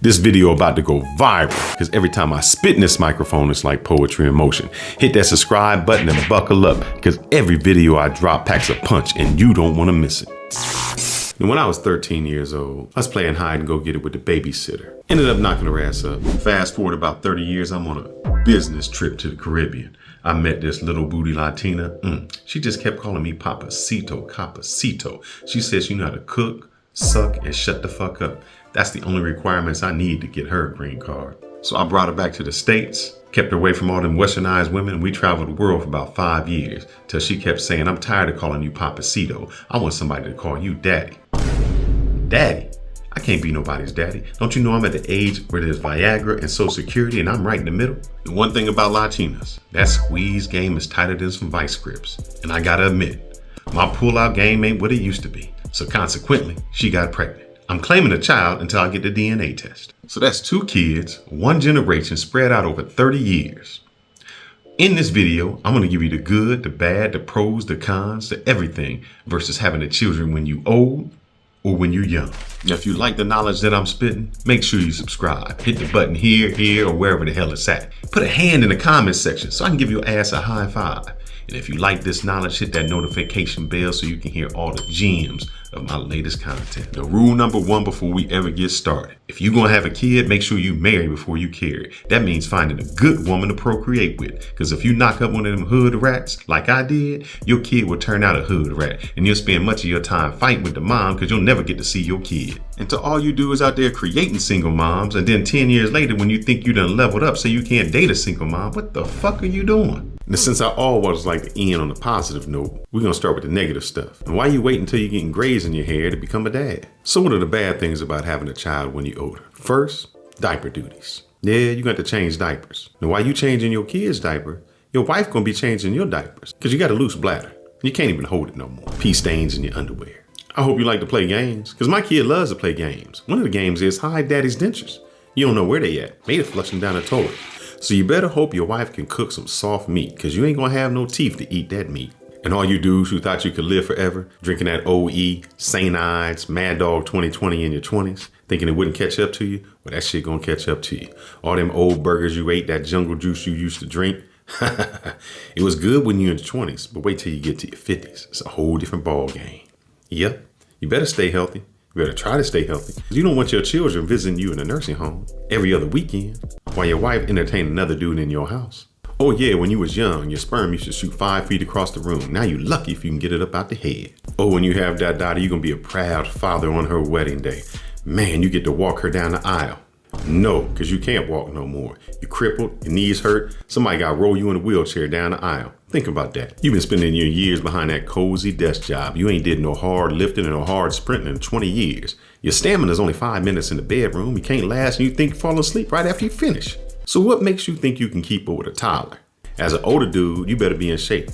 This video about to go viral because every time I spit in this microphone, it's like poetry in motion. Hit that subscribe button and buckle up because every video I drop packs a punch and you don't want to miss it. And when I was 13 years old, I was playing hide and go get it with the babysitter. Ended up knocking her ass up. Fast forward about 30 years, I'm on a business trip to the Caribbean. I met this little booty Latina. She just kept calling me Papacito, Capacito. She said she knew how to cook, suck, and shut the fuck up. That's the only requirements I need to get her a green card. So I brought her back to the States, kept her away from all them westernized women, and we traveled the world for about 5 years till she kept saying, I'm tired of calling you Papacito. I want somebody to call you Daddy. Daddy? I can't be nobody's daddy. Don't you know I'm at the age where there's Viagra and Social Security and I'm right in the middle? The one thing about Latinas, that squeeze game is tighter than some vice grips. And I gotta admit, my pull-out game ain't what it used to be. So consequently, she got pregnant. I'm claiming a child until I get the DNA test. So that's 2 kids, 1 generation spread out over 30 years. In this video, I'm gonna give you the good, the bad, the pros, the cons, the everything versus having the children when you old or when you're young. Now, if you like the knowledge that I'm spitting, make sure you subscribe. Hit the button here, or wherever the hell it's at. Put a hand in the comments section so I can give your ass a high five. And if you like this knowledge, hit that notification bell so you can hear all the gems of my latest content. The rule number 1 before we ever get started. If you're gonna have a kid, make sure you marry before you carry. That means finding a good woman to procreate with. Because if you knock up one of them hood rats, like I did, your kid will turn out a hood rat. And you'll spend much of your time fighting with the mom because you'll never get to see your kid. And to all you do is out there creating single moms, and then 10 years later when you think you done leveled up so you can't date a single mom, what the fuck are you doing? Now, since I always like to end on a positive note, we're gonna start with the negative stuff. And why you wait until you're getting grays in your hair to become a dad? So what are the bad things about having a child when you're older? First, diaper duties. Yeah, you got to change diapers. Now, while you changing your kid's diaper, your wife gonna be changing your diapers because you got a loose bladder. You can't even hold it no more. Pee stains in your underwear. I hope you like to play games because my kid loves to play games. One of the games is hide daddy's dentures. You don't know where they at. Maybe flush them down the toilet. So you better hope your wife can cook some soft meat because you ain't gonna have no teeth to eat that meat. And all you dudes who thought you could live forever, drinking that OE, St. Ides, Mad Dog 2020 in your 20s, thinking it wouldn't catch up to you, well, that shit gonna catch up to you. All them old burgers you ate, that jungle juice you used to drink, it was good when you're in your 20s, but wait till you get to your 50s. It's a whole different ball game. Yep, you better stay healthy. You better try to stay healthy because you don't want your children visiting you in a nursing home every other weekend while your wife entertained another dude in your house. Oh yeah, when you was young, your sperm used to shoot 5 feet across the room. Now you lucky if you can get it up out the head. Oh, when you have that daughter, you're gonna be a proud father on her wedding day. Man, you get to walk her down the aisle. No, because you can't walk no more. You're crippled, your knees hurt. Somebody got to roll you in a wheelchair down the aisle. Think about that. You've been spending your years behind that cozy desk job. You ain't did no hard lifting and no hard sprinting in 20 years. Your stamina is only 5 minutes in the bedroom. You can't last and you think you fall asleep right after you finish. So what makes you think you can keep up with a toddler? As an older dude, you better be in shape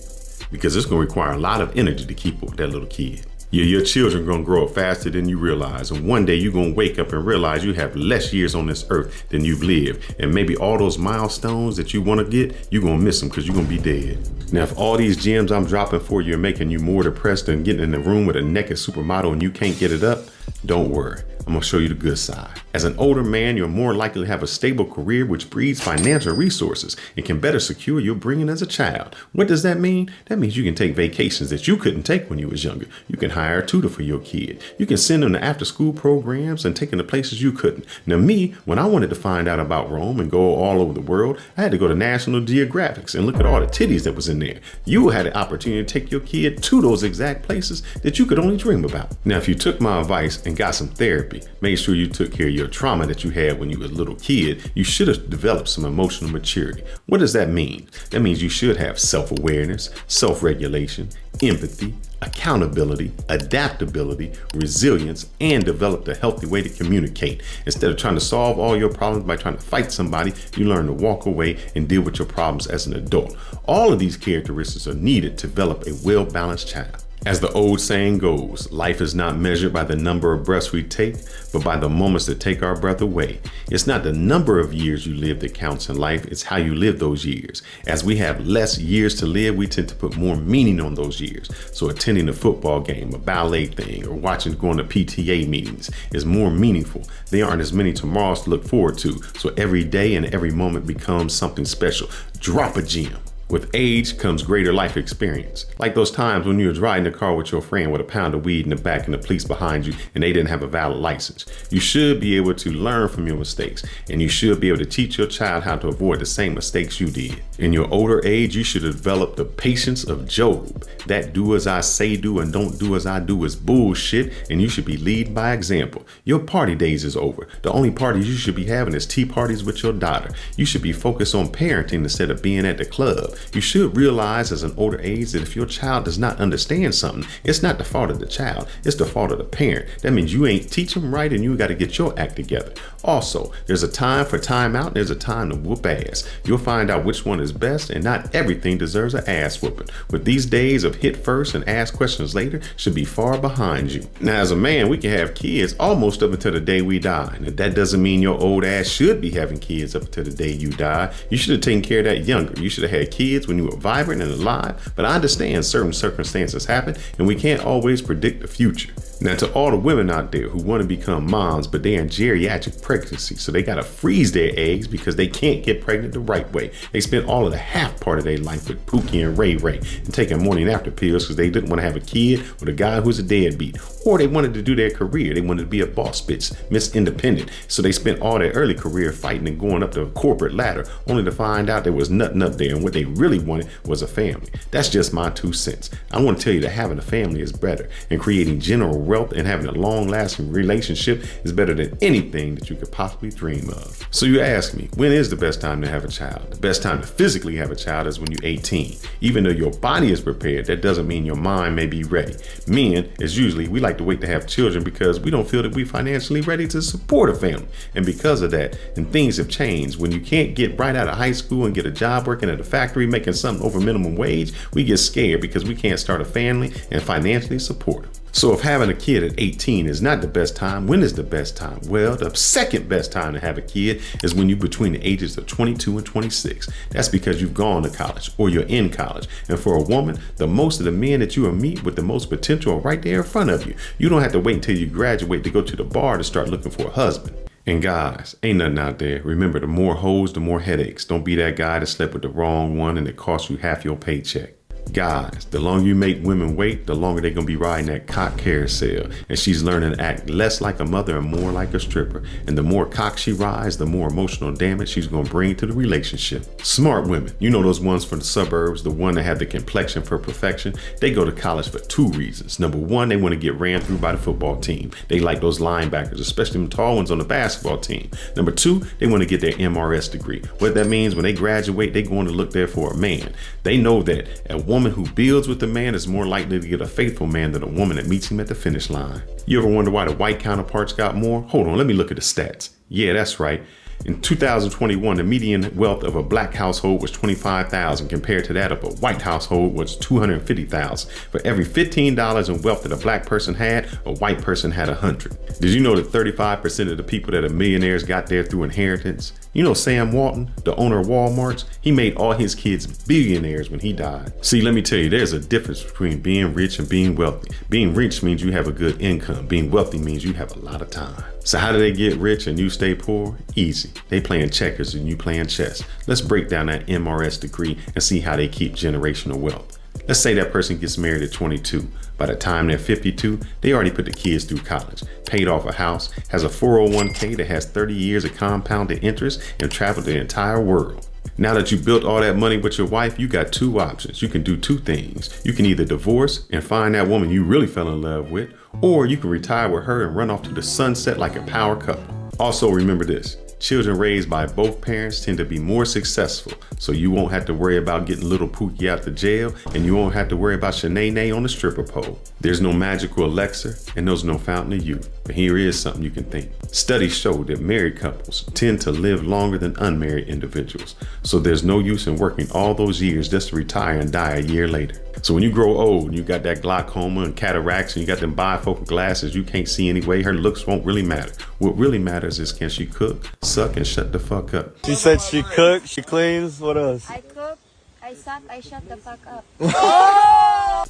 because it's going to require a lot of energy to keep up with that little kid. Your children are going to grow up faster than you realize. And one day you're going to wake up and realize you have less years on this earth than you've lived. And maybe all those milestones that you want to get, you're going to miss them because you're going to be dead. Now, if all these gems I'm dropping for you are making you more depressed than getting in the room with a naked supermodel and you can't get it up, don't worry. I'm gonna show you the good side. As an older man, you're more likely to have a stable career which breeds financial resources and can better secure your bringing as a child. What does that mean? That means you can take vacations that you couldn't take when you was younger. You can hire a tutor for your kid. You can send them to after school programs and take them to places you couldn't. Now me, when I wanted to find out about Rome and go all over the world, I had to go to National Geographic and look at all the titties that was in there. You had the opportunity to take your kid to those exact places that you could only dream about. Now, if you took my advice and got some therapy, make sure you took care of your trauma that you had when you were a little kid, you should have developed some emotional maturity. What does that mean? That means you should have self-awareness, self-regulation, empathy, accountability, adaptability, resilience, and developed a healthy way to communicate. Instead of trying to solve all your problems by trying to fight somebody, you learn to walk away and deal with your problems as an adult. All of these characteristics are needed to develop a well-balanced child. As the old saying goes, life is not measured by the number of breaths we take, but by the moments that take our breath away. It's not the number of years you live that counts in life, it's how you live those years. As we have less years to live, we tend to put more meaning on those years. So attending a football game, a ballet thing, or going to PTA meetings is more meaningful. There aren't as many tomorrows to look forward to, so every day and every moment becomes something special. Drop a gem. With age comes greater life experience. Like those times when you was riding the car with your friend with a pound of weed in the back and the police behind you and they didn't have a valid license. You should be able to learn from your mistakes, and you should be able to teach your child how to avoid the same mistakes you did. In your older age, you should develop the patience of Job. That do as I say do and don't do as I do is bullshit, and you should be lead by example. Your party days is over. The only parties you should be having is tea parties with your daughter. You should be focused on parenting instead of being at the club. You should realize as an older age that if your child does not understand something, it's not the fault of the child, it's the fault of the parent. That means you ain't teach them right and you got to get your act together. Also, there's a time for time out, there's a time to whoop ass. You'll find out which one is best, and not everything deserves an ass whooping. With these days of hit first and ask questions later should be far behind you. Now, as a man, we can have kids almost up until the day we die. And that doesn't mean your old ass should be having kids up until the day you die. You should have taken care of that younger. You should have had kids when you were vibrant and alive, but I understand certain circumstances happen and we can't always predict the future. Now, to all the women out there who want to become moms, but they're in geriatric pregnancy, so they got to freeze their eggs because they can't get pregnant the right way. They spent all of the half part of their life with Pookie and Ray Ray and taking morning after pills because they didn't want to have a kid with a guy who's a deadbeat, or they wanted to do their career. They wanted to be a boss bitch, Miss Independent. So they spent all their early career fighting and going up the corporate ladder, only to find out there was nothing up there, and what they really wanted was a family. That's just my 2 cents. I want to tell you that having a family is better, and creating general wealth and having a long-lasting relationship is better than anything that you could possibly dream of. So you ask me, when is the best time to have a child? The best time to physically have a child is when you're 18. Even though your body is prepared, that doesn't mean your mind may be ready. Men, as usually, we like to wait to have children because we don't feel that we're financially ready to support a family. And because of that, and things have changed, when you can't get right out of high school and get a job working at a factory making something over minimum wage, we get scared because we can't start a family and financially support them. So if having a kid at 18 is not the best time, when is the best time? Well, the second best time to have a kid is when you're between the ages of 22 and 26. That's because you've gone to college or you're in college. And for a woman, the most of the men that you will meet with the most potential are right there in front of you. You don't have to wait until you graduate to go to the bar to start looking for a husband. And guys, ain't nothing out there. Remember, the more hoes, the more headaches. Don't be that guy that slept with the wrong one and it cost you half your paycheck. Guys, the longer you make women wait, the longer they're going to be riding that cock carousel. And she's learning to act less like a mother and more like a stripper. And the more cock she rides, the more emotional damage she's going to bring to the relationship. Smart women, you know those ones from the suburbs, the one that have the complexion for perfection, they go to college for 2 reasons. Number one, they want to get ran through by the football team. They like those linebackers, especially the tall ones on the basketball team. Number two, they want to get their MRS degree. What that means, when they graduate, they're going to look there for a man. They know that a woman who builds with a man is more likely to get a faithful man than a woman that meets him at the finish line. You ever wonder why the white counterparts got more? Hold on, let me look at the stats. Yeah, that's right. In 2021, the median wealth of a black household was $25,000 compared to that of a white household was $250,000. For every $15 in wealth that a black person had, a white person had 100. Did you know that 35% of the people that are millionaires got there through inheritance? You know Sam Walton, the owner of Walmart's, he made all his kids billionaires when he died. See, let me tell you, there's a difference between being rich and being wealthy. Being rich means you have a good income. Being wealthy means you have a lot of time. So how do they get rich and you stay poor? Easy. They playing checkers and you playing chess. Let's break down that MRS degree and see how they keep generational wealth. Let's say that person gets married at 22. By the time they're 52, they already put the kids through college, paid off a house, has a 401k that has 30 years of compounded interest, and traveled the entire world. Now that you built all that money with your wife, you got 2 options. You can do 2 things. You can either divorce and find that woman you really fell in love with, or you can retire with her and run off to the sunset like a power couple. Also remember this, Children raised by both parents tend to be more successful, so you won't have to worry about getting little Pookie out the jail, and you won't have to worry about Shanae on the stripper pole. There's no magical elixir, and there's no fountain of youth. But here is something you can think. Studies show that married couples tend to live longer than unmarried individuals, so there's no use in working all those years just to retire and die a year later. So when you grow old and you got that glaucoma and cataracts and you got them bifocal glasses, you can't see anyway, her looks won't really matter. What really matters is, can she cook, suck, and shut the fuck up? She said she cooks, she cleans, what else? I cook, I suck, I shut the fuck up.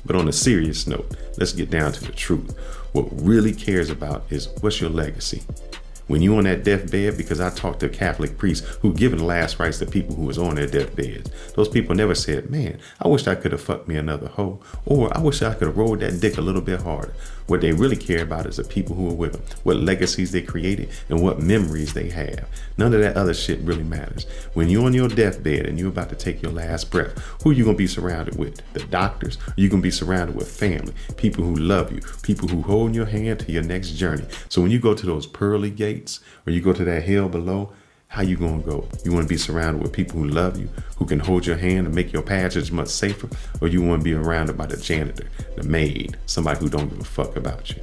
But on a serious note, let's get down to the truth. What really cares about is, what's your legacy? When you on that deathbed, because I talked to Catholic priests who given the last rites to people who was on their deathbeds. Those people never said, man, I wish I could have fucked me another hoe, or I wish I could have rolled that dick a little bit harder. What they really care about is the people who are with them, what legacies they created, and what memories they have. None of that other shit really matters. When you're on your deathbed and you're about to take your last breath, who are you going to be surrounded with? The doctors? Or you going to be surrounded with family, people who love you, people who hold your hand to your next journey. So when you go to those pearly gates, or you go to that hell below, how you gonna go? You wanna be surrounded with people who love you, who can hold your hand and make your passage much safer, or you wanna be surrounded by the janitor, the maid, somebody who don't give a fuck about you?